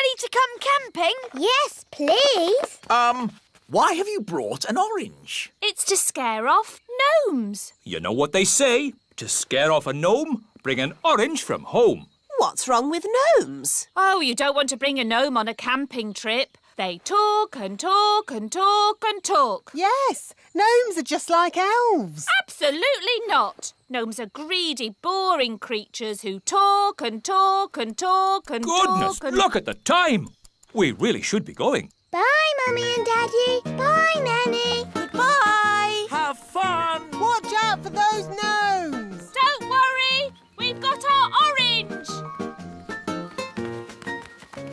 ready to come camping? Yes, please. Why have you brought an orange? It's to scare off gnomes. You know what they say? To scare off a gnome, bring an orange from home. What's wrong with gnomes? Oh, you don't want to bring a gnome on a camping trip. They talk and talk and talk and talk. Yes, gnomes are just like elves. Absolutely not. Gnomes are greedy, boring creatures who talk and talk and talk and Goodness, talk and... look at the time. We really should be going. Bye, Mummy and Daddy. Bye, Nanny. Goodbye. Have fun! Watch out for those gnomes. Don't worry, we've got our orange.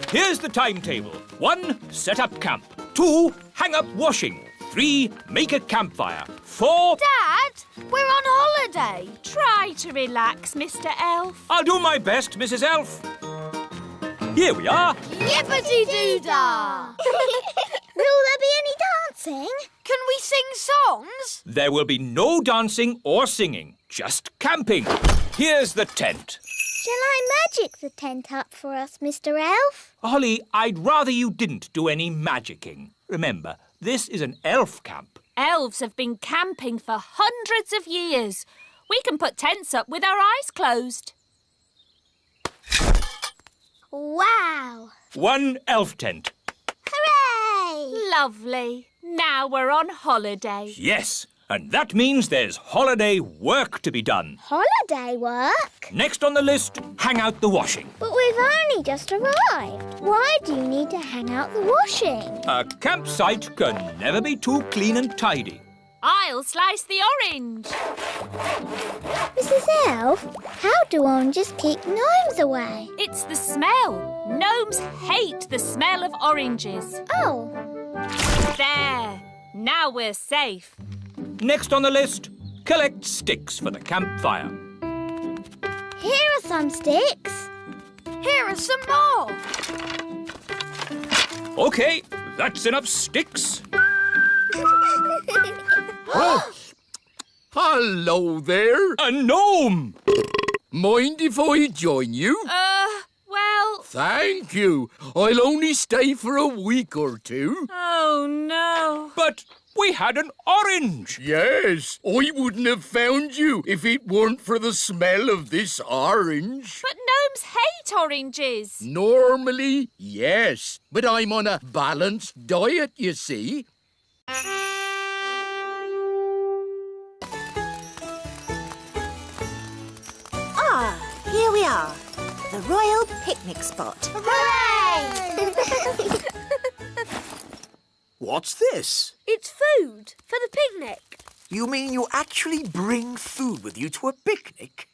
Here's the timetable. 1, set up camp. 2, hang up washing. 3, make a campfire. 4... Dad, we're on holiday. Try to relax, Mr. Elf. I'll do my best, Mrs. Elf. Here we are. Yippity-doo-dah! Will there be any dancing? Can we sing songs? There will be no dancing or singing, just camping. Here's the tent. Shall I magic the tent up for us, Mr. Elf? Holly, I'd rather you didn't do any magicking. Remember, this is an elf camp. Elves have been camping for hundreds of years. We can put tents up with our eyes closed. Wow! 1 elf tent. Hooray! Lovely. Now we're on holiday. Yes, and that means there's holiday work to be done. Holiday work? Next on the list, hang out the washing. But we've only just arrived. Why do you need to hang out the washing? A campsite can never be too clean and tidy. I'll slice the orange. Mrs. Elf, how do oranges keep gnomes away? It's the smell. Gnomes hate the smell of oranges. Oh. There. Now we're safe. Next on the list, collect sticks for the campfire. Here are some sticks. Here are some more. OK, that's enough sticks. Oh, hello there. A gnome! Mind if I join you? Well... Thank you. I'll only stay for a week or two. Oh, no. But we had an orange. Yes, I wouldn't have found you if it weren't for the smell of this orange. But gnomes hate oranges. Normally, yes. But I'm on a balanced diet, you see. Here we are, the royal picnic spot. Hooray! What's this? It's food for the picnic. You mean you actually bring food with you to a picnic?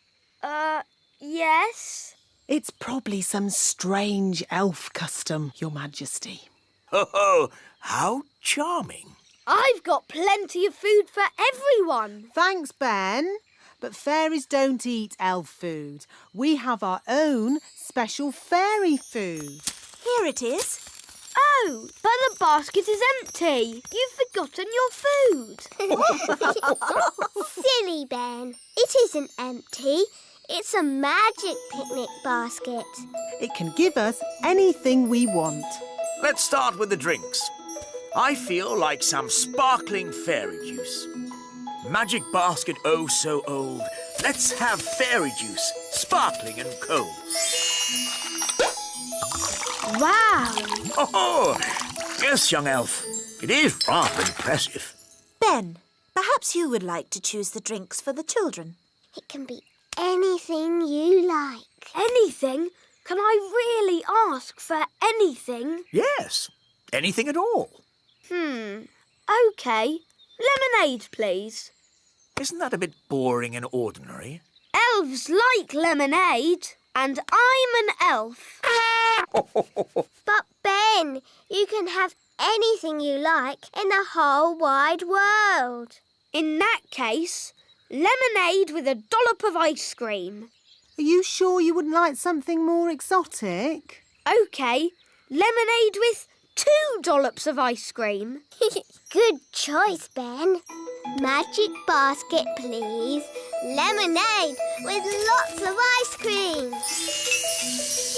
Yes. It's probably some strange elf custom, Your Majesty. Oh, how charming. I've got plenty of food for everyone. Thanks, Ben. But fairies don't eat elf food. We have our own special fairy food. Here it is. Oh, but the basket is empty. You've forgotten your food. Silly Ben. It isn't empty. It's a magic picnic basket. It can give us anything we want. Let's start with the drinks. I feel like some sparkling fairy juice. Magic basket oh so old. Let's have fairy juice, sparkling and cold. Wow. Oh, yes, young elf. It is rather impressive. Ben, perhaps you would like to choose the drinks for the children. It can be anything you like. Anything? Can I really ask for anything? Yes, anything at all. OK. Lemonade, please. Isn't that a bit boring and ordinary? Elves like lemonade, and I'm an elf. But Ben, you can have anything you like in the whole wide world. In that case, lemonade with a dollop of ice cream. Are you sure you wouldn't like something more exotic? OK, lemonade with 2 dollops of ice cream. Good choice, Ben. Magic basket, please. Lemonade with lots of ice cream.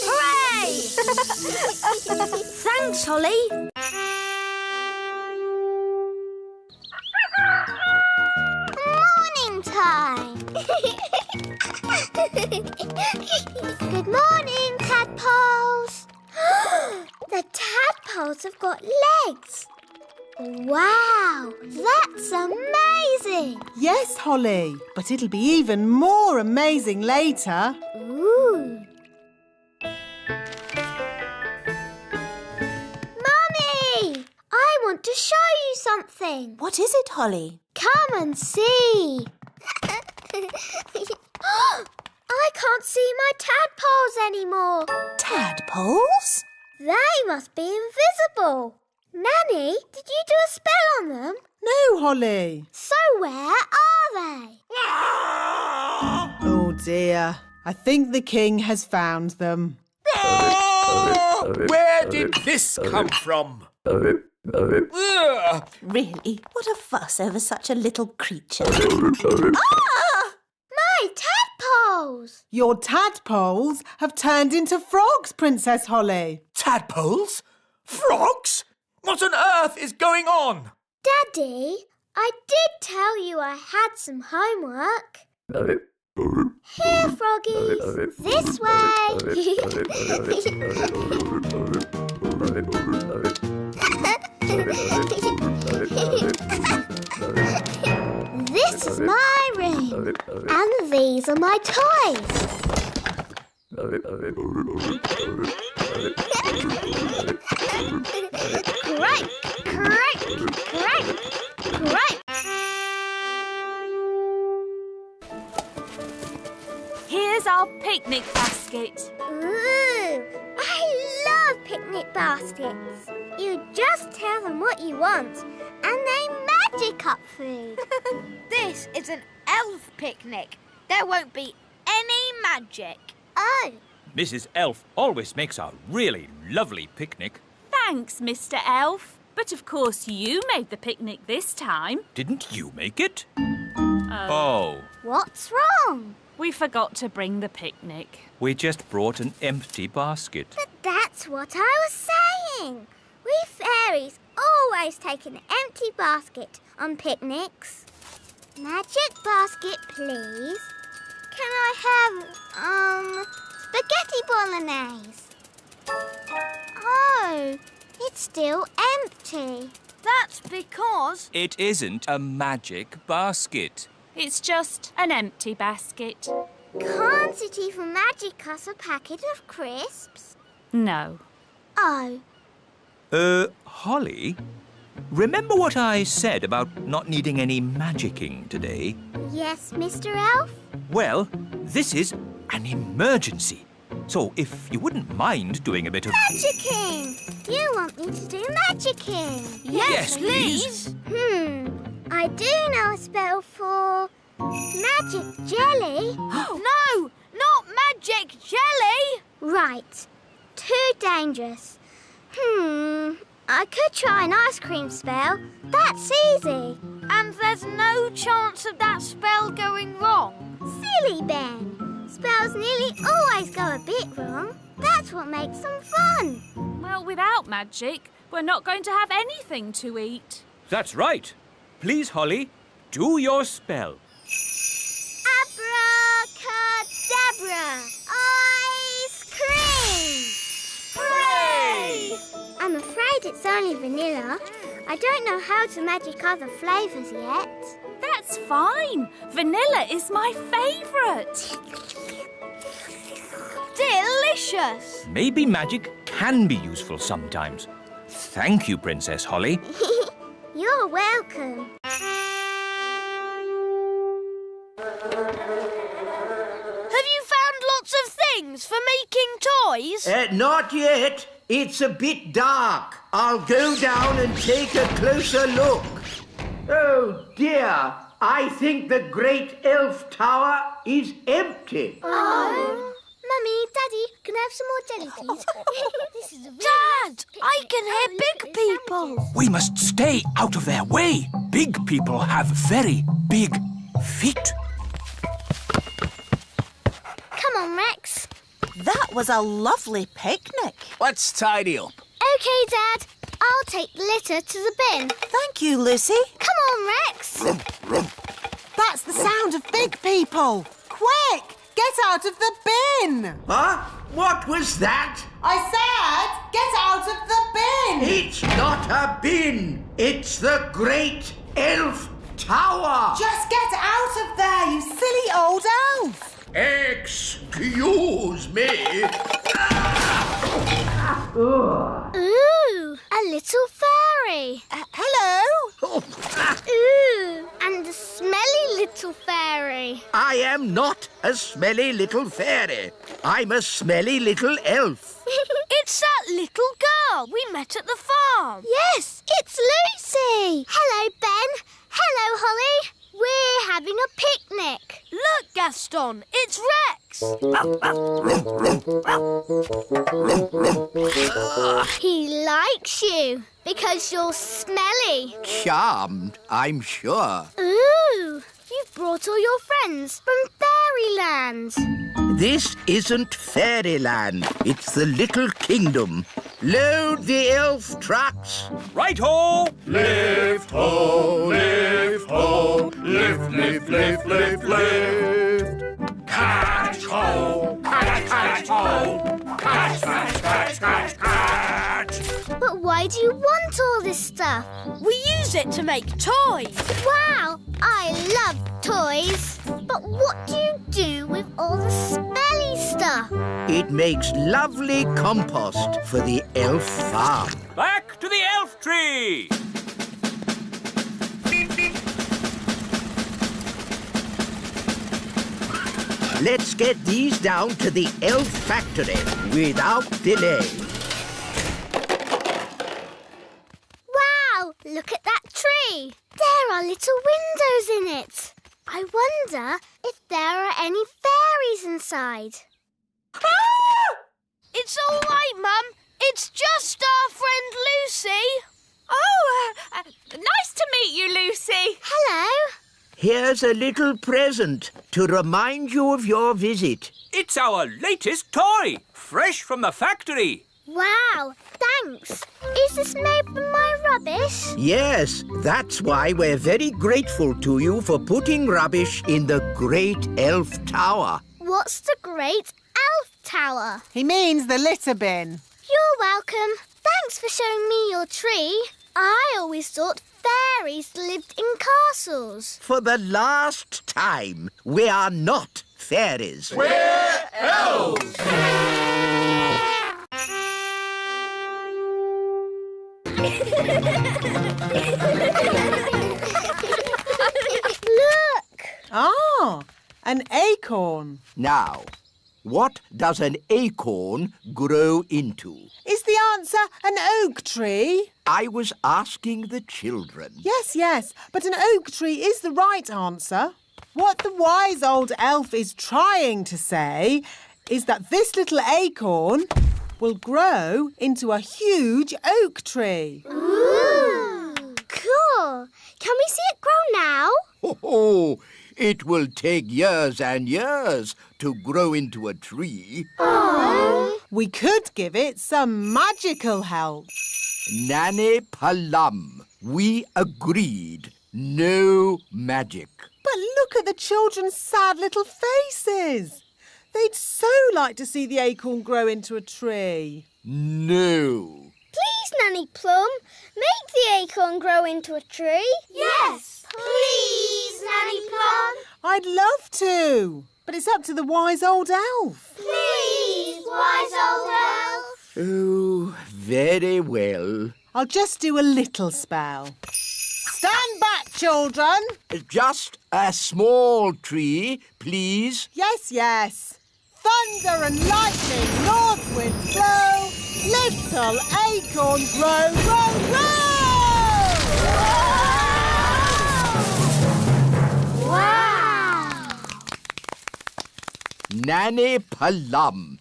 Hooray! Thanks, Holly. Morning time. Good morning, tadpoles. The tadpoles have got legs. Wow, that's amazing. Yes, Holly, but it'll be even more amazing later. Ooh. Mummy, I want to show you something. What is it, Holly? Come and see. I can't see my tadpoles anymore. Tadpoles? They must be invisible. Nanny, did you do a spell on them? No, Holly. So where are they? Oh, dear. I think the king has found them. Oh, where did this come from? Ugh. Really? What a fuss over such a little creature. My tadpoles! Your tadpoles have turned into frogs, Princess Holly. Tadpoles? Frogs? What on earth is going on? Daddy, I did tell you I had some homework. Here, froggies. This way. This is my room. And these are my toys. Crank, crank, crank, crank. Here's our picnic basket. Ooh, I love picnic baskets. You just tell them what you want and they magic up food. This is an elf picnic. There won't be any magic. Oh, Mrs. Elf always makes a really lovely picnic. Thanks, Mr. Elf. But of course you made the picnic this time. Didn't you make it? Oh. what's wrong? We forgot to bring the picnic. We just brought an empty basket. But that's what I was saying. We fairies always take an empty basket on picnics. Magic basket, please. Can I have, spaghetti bolognese? Oh, it's still empty. That's because... It isn't a magic basket. It's just an empty basket. Can't it even magic us a packet of crisps? No. Oh, Holly? Remember what I said about not needing any magicking today? yes, Mr. Elf? Well, this is an emergency. So if you wouldn't mind doing a bit of... Magicking! You want me to do magicking? Yes, please. I do know a spell for magic jelly. No, not magic jelly! Right. Too dangerous. I could try an ice cream spell. That's easy. And there's no chance of that spell going wrong. Silly Ben. Spells nearly always go a bit wrong. That's what makes them fun. Well, without magic, we're not going to have anything to eat. That's right. Please, Holly, do your spell. Abracadabra! Ice cream! Hooray! I'm afraid it's only vanilla. I don't know how to magic other flavours yet. That's fine. Vanilla is my favourite. Delicious! Maybe magic can be useful sometimes. Thank you, Princess Holly. You're welcome. Have you found lots of things for making toys? Not yet. It's a bit dark. I'll go down and take a closer look. Oh, dear. I think the great elf tower is empty. Oh. Mummy, Daddy, can I have some more jelly, please? This is a really Dad, nice picnic. I can hear look big at this people. We must stay out of their way. Big people have very big feet. Come on, Rex. That was a lovely picnic. Let's tidy up. OK, Dad. I'll take the litter to the bin. Thank you, Lucy. Come on, Rex. That's the sound of big people. Quick, get out of the bin. Huh? What was that? I said, get out of the bin. It's not a bin. It's the Great Elf Tower. Just get out of there, you silly old elf. Excuse me. Ooh, a little fairy. Hello. Ooh, and a smelly little fairy. I am not a smelly little fairy. I'm a smelly little elf. It's that little girl we met at the farm. Yes, it's Lucy. Hello, Ben. Hello, Holly. We're having a picnic. Look, Gaston, it's Rex. He likes you because you're smelly. Charmed, I'm sure. Ooh, you've brought all your friends from Fairyland. This isn't fairyland. It's the little kingdom. Load the elf trucks. Right-ho! Lift ho, lift ho, lift, lift, lift, lift, lift. Catch ho, catch, catch ho, catch, catch, catch, catch, catch. But why do you want all this stuff? We use it to make toys. Wow, I love toys. But what do you do with all the smelly stuff? It makes lovely compost for the elf farm. Back to the elf tree! Let's get these down to the elf factory without delay. Wow, look at that tree. There are little windows in it. I wonder if there are any fairies inside. It's all right, Mum. It's just our friend Lucy. Oh, nice to meet you, Lucy. Hello. Here's a little present to remind you of your visit. It's our latest toy, fresh from the factory. Wow, thanks. Is this made from my rubbish? Yes, that's why we're very grateful to you for putting rubbish in the Great Elf Tower. What's the Great Elf Tower? He means the litter bin. You're welcome. Thanks for showing me your tree. I always thought fairies lived in castles. For the last time, we are not fairies. We're elves. Look! Ah, an acorn. Now, what does an acorn grow into? Is the answer an oak tree? I was asking the children. Yes, but an oak tree is the right answer. What the wise old elf is trying to say is that this little acorn will grow into a huge oak tree. Ooh! Cool. Can we see it grow now? Oh, it will take years and years to grow into a tree. Oh. We could give it some magical help. Nanny Palum, we agreed. No magic. But look at the children's sad little faces. They'd so like to see the acorn grow into a tree. No. Please, Nanny Plum, make the acorn grow into a tree. Yes, please, Nanny Plum. I'd love to, but it's up to the wise old elf. Please, wise old elf. Oh, very well. I'll just do a little spell. Stand back, children. Just a small tree, please. Yes. Thunder and lightning, north wind blow, little acorn grow, grow, grow! Wow! Nanny Palum,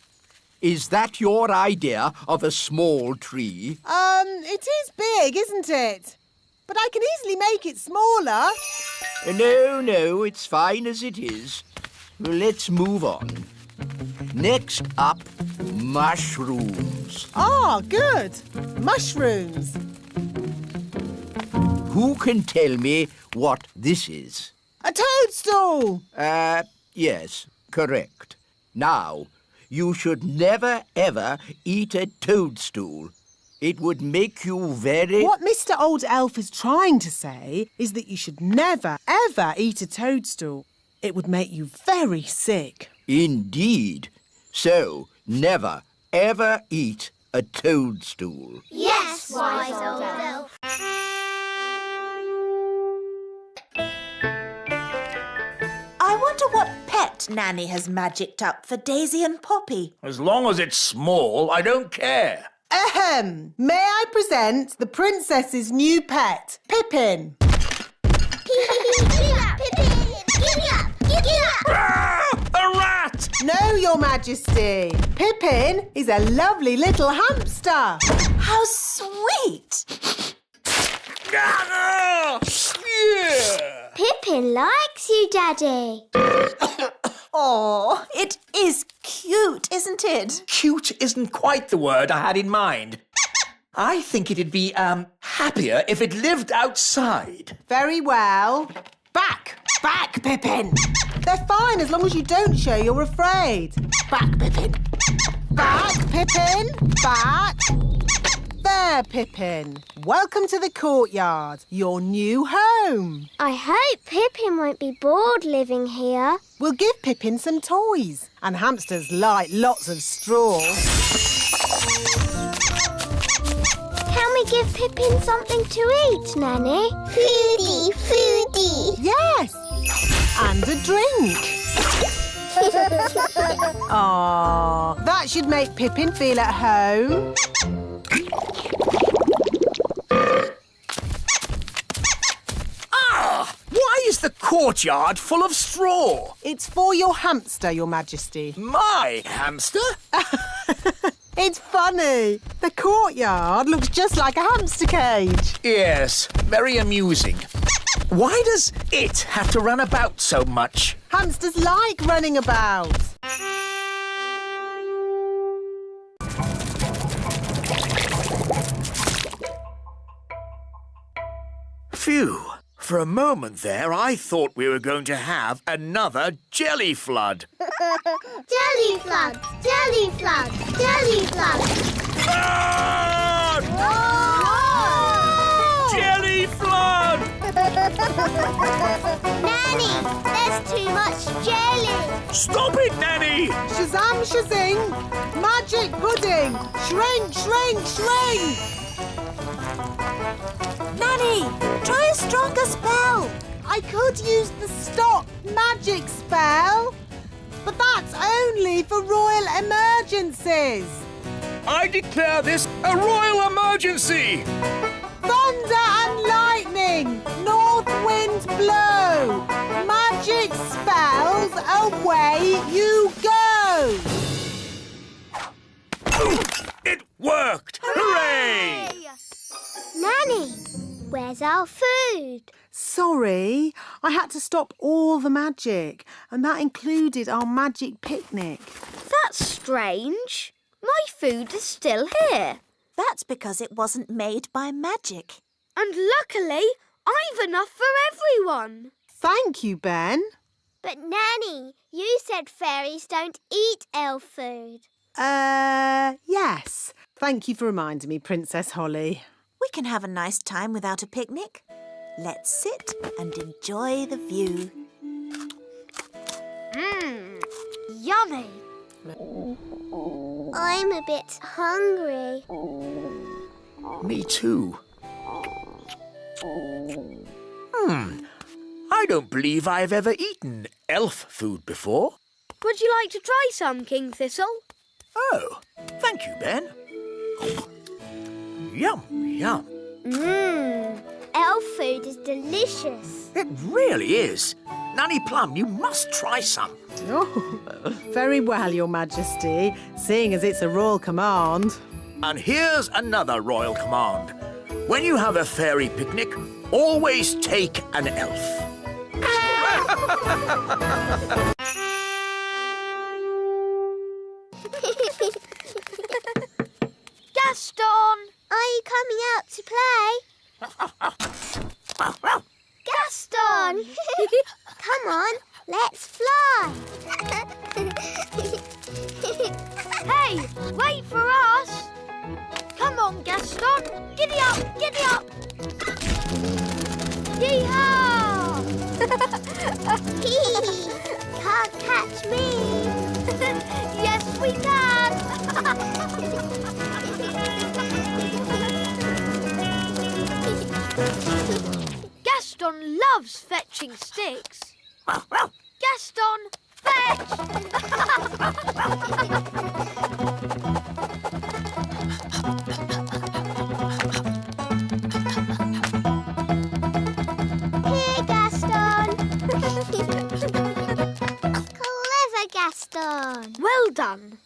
is that your idea of a small tree? It is big, isn't it? But I can easily make it smaller. No, it's fine as it is. Let's move on. Next up, mushrooms. Ah, good. Mushrooms. Who can tell me what this is? A toadstool. Yes, correct. Now, you should never, ever eat a toadstool. It would make you very... What Mr. Old Elf is trying to say is that you should never, ever eat a toadstool. It would make you very sick. Indeed. So, never, ever eat a toadstool. Yes, wise old elf. I wonder what pet Nanny has magicked up for Daisy and Poppy. As long as it's small, I don't care. Ahem! May I present the princess's new pet, Pippin? Giddy up, Pippin! Giddy up! Giddy up! Ah, a rat! No, Your Majesty. Pippin is a lovely little hamster. How sweet! Ah, yeah. Pippin likes you, Daddy. Oh, it is cute, isn't it? Cute isn't quite the word I had in mind. I think it'd be, happier if it lived outside. Very well. Back! Back, Pippin! They're fine as long as you don't show you're afraid. Back, Pippin! Back, Pippin! Back! There, Pippin. Welcome to the courtyard, your new home. I hope Pippin won't be bored living here. We'll give Pippin some toys. And hamsters like lots of straw. Can we give Pippin something to eat, Nanny? Foodie, foodie. Yes! And a drink. Aww, that should make Pippin feel at home. Ah! Why is the courtyard full of straw? It's for your hamster, Your Majesty. My hamster? It's funny. The courtyard looks just like a hamster cage. Yes, very amusing. Why does it have to run about so much? Hamsters like running about. Phew. For a moment there, I thought we were going to have another jelly flood. Jelly flood, jelly flood, jelly flood. Flood! Jelly flood! Nanny, there's too much jelly. Stop it, Nanny! Shazam, shazing! Magic pudding! Shrink, shrink, shrink! Nanny, try a stronger spell. I could use the stop magic spell, but that's only for royal emergencies. I declare this a royal emergency! Thunder and lightning, north wind blow. Magic spells, away you go. It worked! Hooray! Nanny, where's our food? Sorry, I had to stop all the magic, and that included our magic picnic. That's strange. My food is still here. That's because it wasn't made by magic. And luckily, I've enough for everyone. Thank you, Ben. But Nanny, you said fairies don't eat elf food. Yes. Thank you for reminding me, Princess Holly. We can have a nice time without a picnic. Let's sit and enjoy the view. Yummy. I'm a bit hungry. Me too. I don't believe I've ever eaten elf food before. Would you like to try some, King Thistle? Oh, thank you, Ben. Yum, yum. Elf food is delicious. It really is. Nanny Plum, you must try some. Oh, very well, Your Majesty, seeing as it's a royal command. And here's another royal command. When you have a fairy picnic, always take an elf. Gaston! Are you coming out to play? Gaston! Come on, let's fly. Hey, wait for us! Come on, Gaston! Giddy up, giddy up! Yee-haw! Can't catch me. Yes, we can! Gaston loves fetching sticks. Gaston, fetch! Here, Gaston. Clever Gaston. Well done.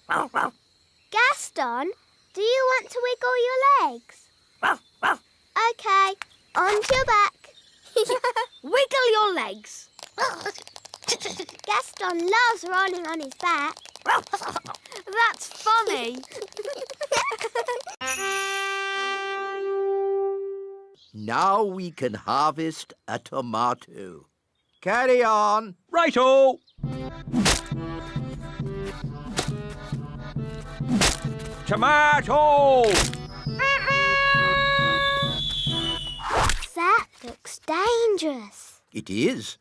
Gaston, do you want to wiggle your legs? Okay, onto your back. Wiggle your legs. Gaston loves rolling on his back. That's funny. Now we can harvest a tomato. Carry on. Righto! Tomato! That looks dangerous. It is.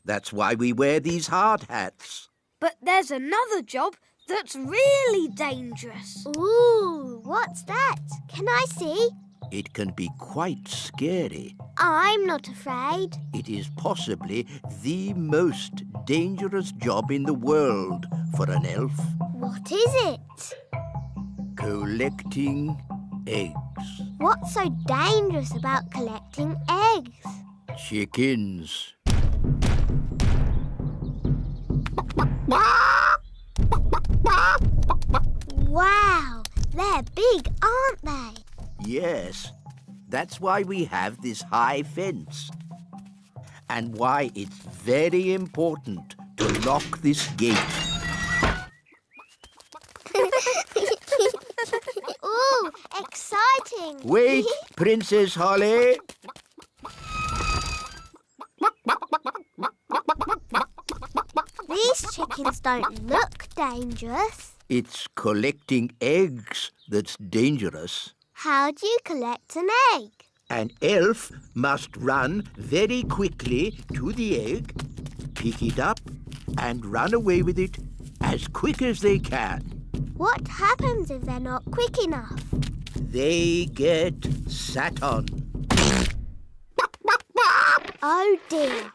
That's why we wear these hard hats. But there's another job that's really dangerous. Ooh, what's that? Can I see? It can be quite scary. I'm not afraid. It is possibly the most dangerous job in the world for an elf. What is it? Collecting eggs. What's so dangerous about collecting eggs? Chickens. Wow, they're big, aren't they? Yes, that's why we have this high fence. And why it's very important to lock this gate. Ooh, exciting. Wait, Princess Holly. These chickens don't look dangerous. It's collecting eggs that's dangerous. How do you collect an egg? An elf must run very quickly to the egg, pick it up, and run away with it as quick as they can. What happens if they're not quick enough? They get sat on. Oh dear.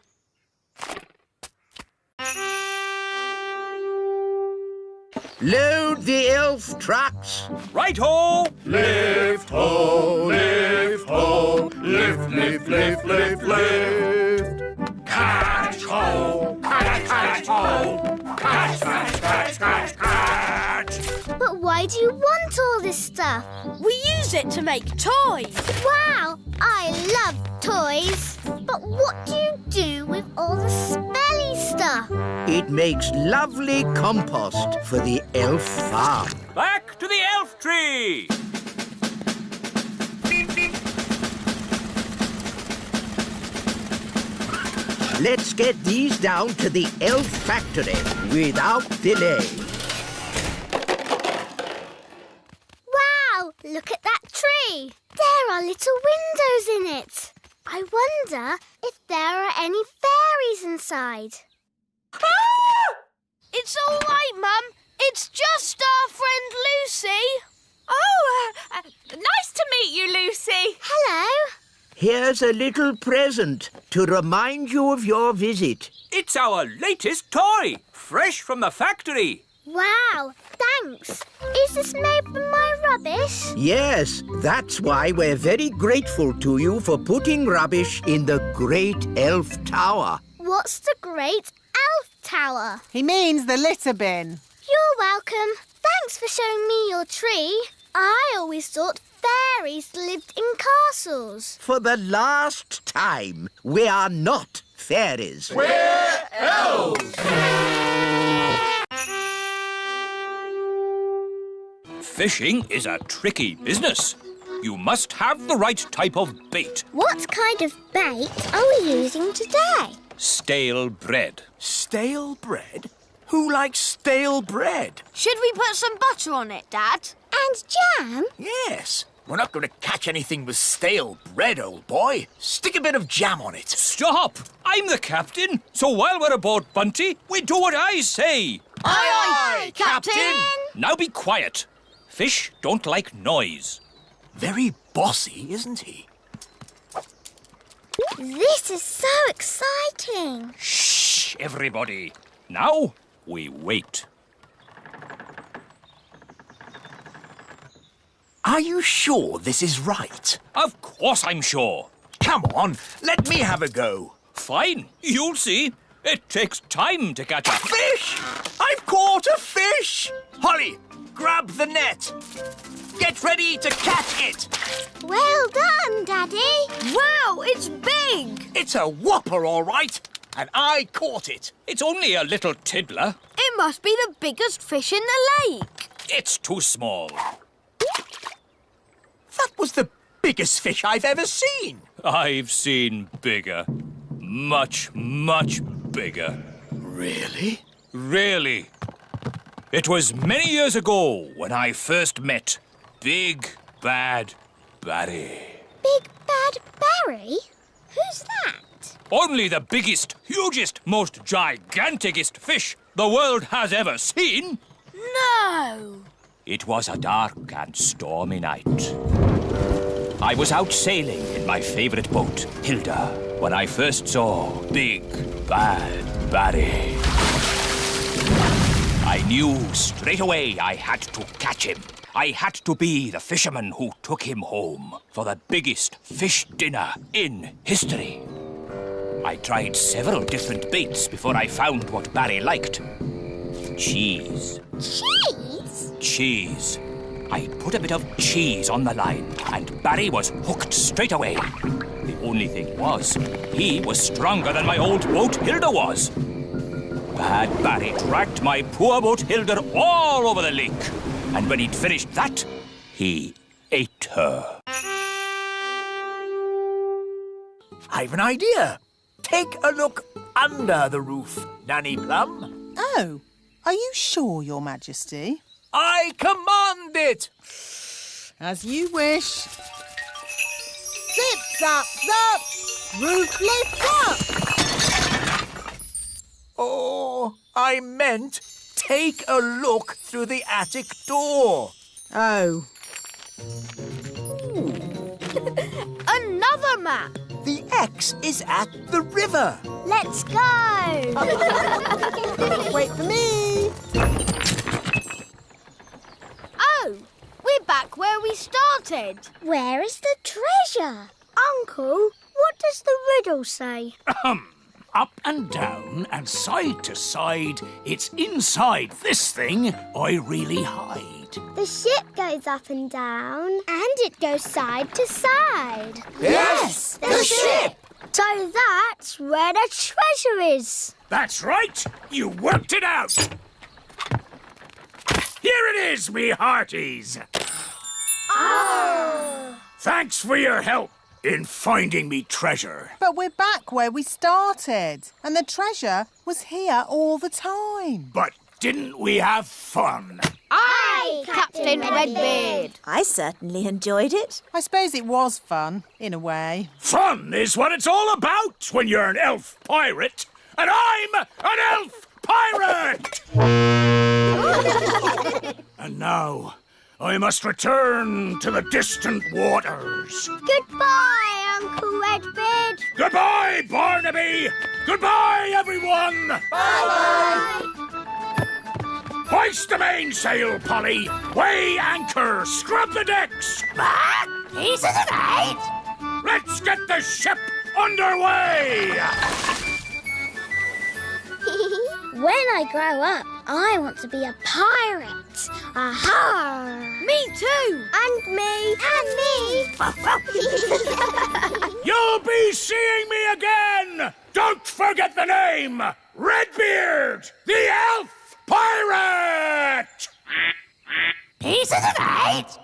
Load the elf trucks. Righto! Lift ho, lift ho, lift, lift, lift, lift, lift. Catch ho, catch ho, catch, catch, catch, catch, catch. But why do you want all this stuff? We use it to make toys. Wow, I love toys. But what do you do with all the smelly stuff? It makes lovely compost for the elf farm. Back to the elf tree! Let's get these down to the elf factory without delay. Wow, look at that tree. There are little windows in it. I wonder if there are any fairies inside. It's all right, Mum. It's just our friend Lucy. Oh, nice to meet you, Lucy. Hello. Here's a little present to remind you of your visit. It's our latest toy, fresh from the factory. Wow, thanks. Is this made from my rubbish? Yes, that's why we're very grateful to you for putting rubbish in the Great Elf Tower. What's the Great Elf Tower? He means the litter bin. You're welcome. Thanks for showing me your tree. I always thought fairies lived in castles. For the last time, we are not fairies. We're elves. Fishing is a tricky business. You must have the right type of bait. What kind of bait are we using today? Stale bread. Stale bread? Who likes stale bread? Should we put some butter on it, Dad? And jam? Yes. We're not going to catch anything with stale bread, old boy. Stick a bit of jam on it. Stop! I'm the captain, so while we're aboard Bunty, we do what I say. Aye, Captain! Now be quiet. Fish don't like noise. Very bossy, isn't he? This is so exciting. Shh, everybody. Now we wait. Are you sure this is right? Of course I'm sure. Come on, let me have a go. Fine, you'll see. It takes time to catch a Fish! I've caught a fish! Holly, grab the net. Get ready to catch it. Well done, Daddy. Wow, it's big! It's a whopper, all right. And I caught it. It's only a little tiddler. It must be the biggest fish in the lake. It's too small. That was the biggest fish I've ever seen. I've seen bigger. Much, much bigger. Really? Really. It was many years ago when I first met Big Bad Barry. Big Bad Barry? Who's that? Only the biggest, hugest, most giganticest fish the world has ever seen. No! It was a dark and stormy night. I was out sailing in my favourite boat, Hilda, when I first saw Big Bad Barry. I knew straight away I had to catch him. I had to be the fisherman who took him home for the biggest fish dinner in history. I tried several different baits before I found what Barry liked. Cheese. Cheese? Cheese. I put a bit of cheese on the line, and Barry was hooked straight away. The only thing was, he was stronger than my old boat Hilda was. Bad Barry dragged my poor boat Hilda all over the lake, and when he'd finished that, he ate her. I've an idea. Take a look under the roof, Nanny Plum. Oh, are you sure, Your Majesty? I command it. As you wish. Zip, zap, zap! Roof lift up! Oh, I meant take a look through the attic door. Oh. Another map! The X is at the river. Let's go! Wait for me! Oh, we're back where we started. Where is the treasure? Uncle, what does the riddle say? Up and down and side to side, it's inside this thing I really hide. The ship goes up and down. And it goes side to side. Yes, the ship. So that's where the treasure is. That's right, you worked it out. Here it is, me hearties. Oh! Thanks for your help in finding me treasure. But we're back where we started, and the treasure was here all the time. But didn't we have fun? Aye, Captain Redbeard. I certainly enjoyed it. I suppose it was fun, in a way. Fun is what it's all about when you're an elf pirate. And I'm an elf pirate! And now, I must return to the distant waters. Goodbye, Uncle Redbeard. Goodbye, Barnaby! Goodbye, everyone! Bye-bye. Hoist the mainsail, Polly! Weigh anchor! Scrub the decks! He's right. Let's get the ship underway! When I grow up, I want to be a pirate. Aha! Me too. And me. And me. You'll be seeing me again! Don't forget the name! Redbeard, the elf pirate! pieces of eight.